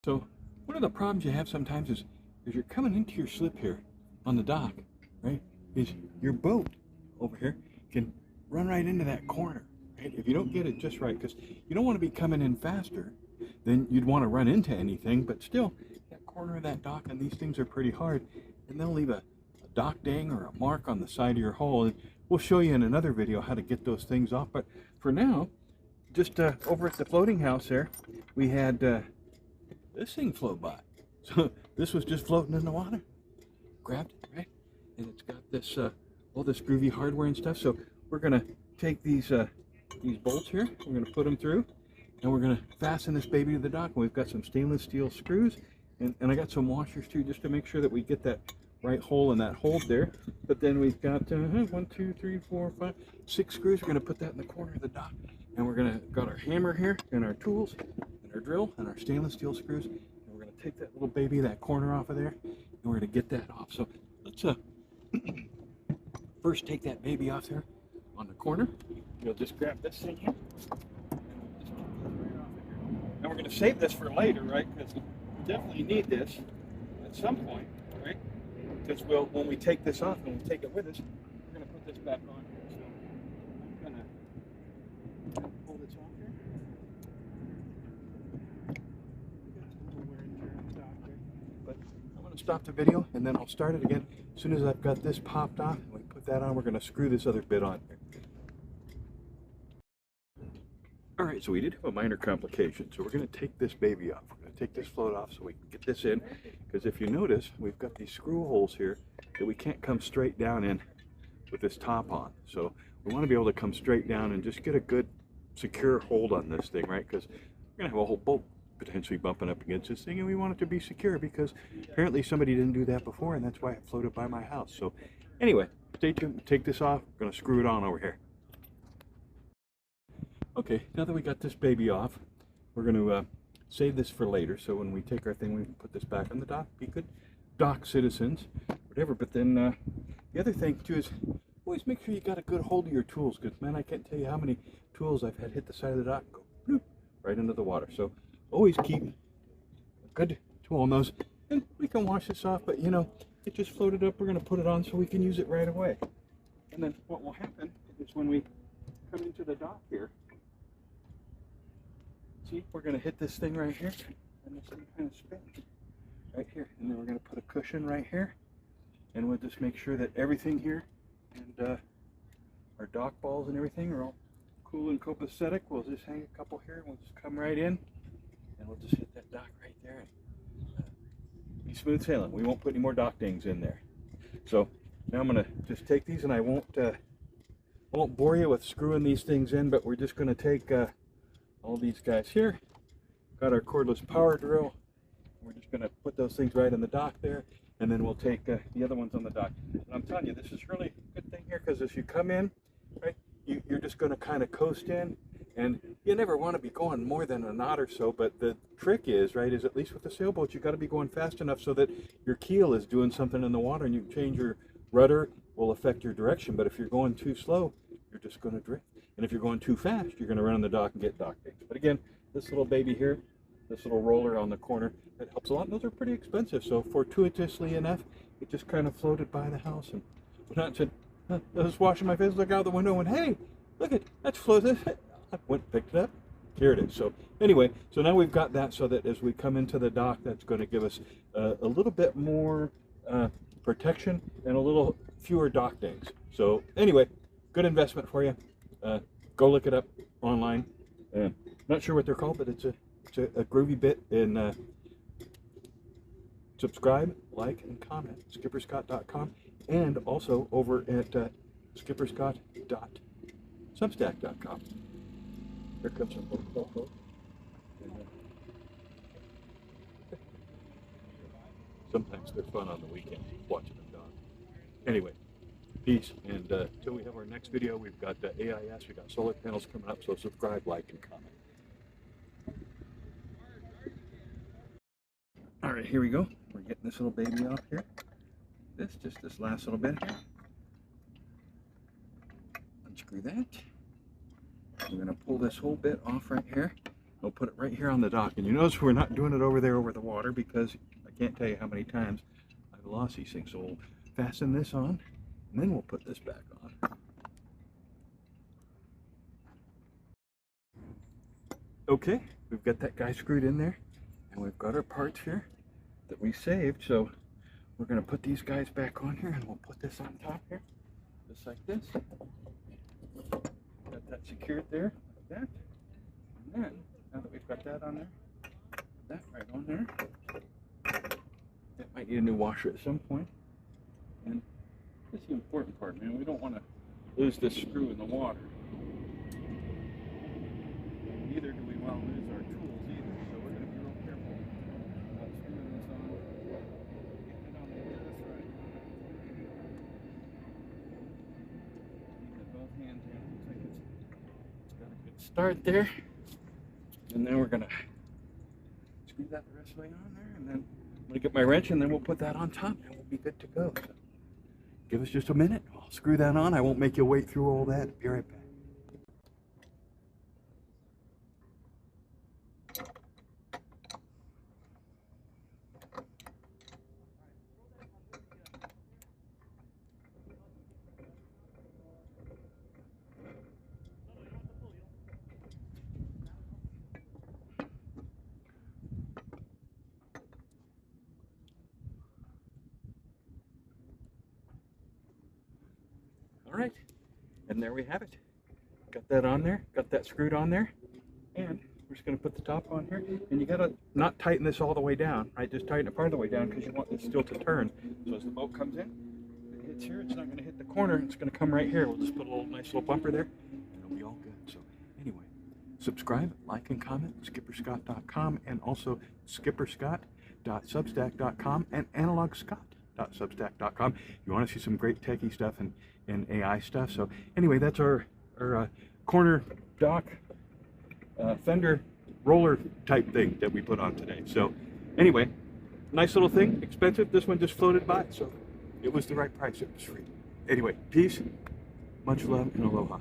So one of the problems you have sometimes is you're coming into your slip here on the dock, right? Is your boat over here can run right into that corner, right? If you don't get it just right, because you don't want to be coming in faster than you'd want to run into anything, but still, that corner of that dock, and these things are pretty hard, and they'll leave a dock ding or a mark on the side of your hull. And we'll show you in another video how to get those things off. But for now, just over at the floating house there, we had this thing float by. So this was just floating in the water. Grabbed it, right? And it's got this all this groovy hardware and stuff. So we're gonna take these bolts here, we're gonna put them through, and we're gonna fasten this baby to the dock. And we've got some stainless steel screws, and I got some washers too, just to make sure that we get that right hole in that hold there. But then we've got 1, 2, 3, 4, 5, 6 screws. We're gonna put that in the corner of the dock, and we're gonna got our hammer here and our tools and our drill and our stainless steel screws, and we're gonna take that little baby, that corner off of there, and we're gonna get that off. So let's first take that baby off there on the corner. You'll just grab this thing here, and we're gonna save this for later, right? Because we definitely need this at some point, right? Because when we take this off and we take it with us, we're going to put this back on here. So I'm going to pull this off here. We got some little wear and tear on the dock there. But I'm going to stop the video and then I'll start it again. As soon as I've got this popped off and we put that on, we're going to screw this other bit on here. Alright, so we did have a minor complication. So we're going to take this baby off. We're going to take this float off so we can get this in. Because if you notice, we've got these screw holes here that we can't come straight down in with this top on. So we want to be able to come straight down and just get a good secure hold on this thing, right? Because we're going to have a whole boat potentially bumping up against this thing, and we want it to be secure because apparently somebody didn't do that before, and that's why it floated by my house. So anyway, stay tuned. Take this off. We're going to screw it on over here. Okay, now that we got this baby off, we're going to save this for later. So when we take our thing, we can put this back on the dock. Be good dock citizens, whatever. But then the other thing too is always make sure you got a good hold of your tools. Because man, I can't tell you how many tools I've had hit the side of the dock, go bloop, right into the water. So always keep a good tool on those. And we can wash this off, but you know, it just floated up. We're going to put it on so we can use it right away. And then what will happen is when we come into the dock here, see, we're going to hit this thing right here, and this thing kind of spins right here. And then we're going to put a cushion right here, and we'll just make sure that everything here and our dock balls and everything are all cool and copacetic. We'll just hang a couple here, and we'll just come right in, and we'll just hit that dock right there and be smooth sailing. We won't put any more dock dings in there. So now I'm going to just take these, and I won't bore you with screwing these things in, but we're just going to take all these guys here. Got our cordless power drill. We're just going to put those things right in the dock there, and then we'll take the other ones on the dock. And I'm telling you, this is really a good thing here, because as you come in, right, you're just going to kind of coast in, and you never want to be going more than a knot or so. But the trick is, right, is at least with the sailboat, you got to be going fast enough so that your keel is doing something in the water, and you change your rudder will affect your direction. But if you're going too slow, you're just going to drift. And if you're going too fast, you're going to run on the dock and get dock dings. But again, this little baby here, this little roller on the corner, that helps a lot. Those are pretty expensive. So fortuitously enough, it just kind of floated by the house. And I said, I was washing my face, look out the window, and hey, look at that's floated. I went, picked it up. Here it is. So anyway, so now we've got that so that as we come into the dock, that's going to give us a little bit more protection and a little fewer dock dings. So anyway, good investment for you. Go look it up online. Not sure what they're called, but it's a groovy bit. And subscribe, like, and comment. skipperscott.com, and also over at skipperscott.substack.com. Here comes some little sometimes they're fun on the weekend watching them dog. Anyway, peace, and until we have our next video, we've got AIS, we've got solar panels coming up, so subscribe, like, and comment. All right, here we go. We're getting this little baby off here. Just this last little bit here. Unscrew that. We're going to pull this whole bit off right here, We'll put it right here on the dock. And you notice we're not doing it over there over the water because I can't tell you how many times I've lost these things. So we'll fasten this on and then we'll put this back on. Okay, we've got that guy screwed in there and we've got our parts here that we saved. So we're going to put these guys back on here and we'll put this on top here, just like this. Got that secured there, like that. And then, now that we've got that on there, put that right on there. That might need a new washer at some point. And that's the important part, man. We don't want to lose this screw in the water. Neither do we want to lose our tools either. So we're going to be real careful about screwing this on. Getting it on there just right. Using both hands here. Looks like it's got a good start there. And then we're going to screw that the rest of the way on there. And then I'm going to get my wrench and then we'll put that on top and we'll be good to go. So give us just a minute. I'll screw that on. I won't make you wait through all that. Be right back. All right, and there we have it. Got that on there, got that screwed on there, and we're just going to put the top on here. And you got to not tighten this all the way down, right? Just tighten it part of the way down because you want this still to turn. So as the boat comes in, if it hits here, it's not going to hit the corner. It's going to come right here. We'll just put a nice little bumper there, and it'll be all good. So anyway, subscribe, like, and comment. skipperscott.com, and also skipperscott.substack.com and analogscott.substack.com. You want to see some great techie stuff and AI stuff. So anyway, that's our corner dock fender roller type thing that we put on today. So anyway, nice little thing, expensive. This one just floated by, so it was the right price. It was free. Anyway, peace, much love, and aloha.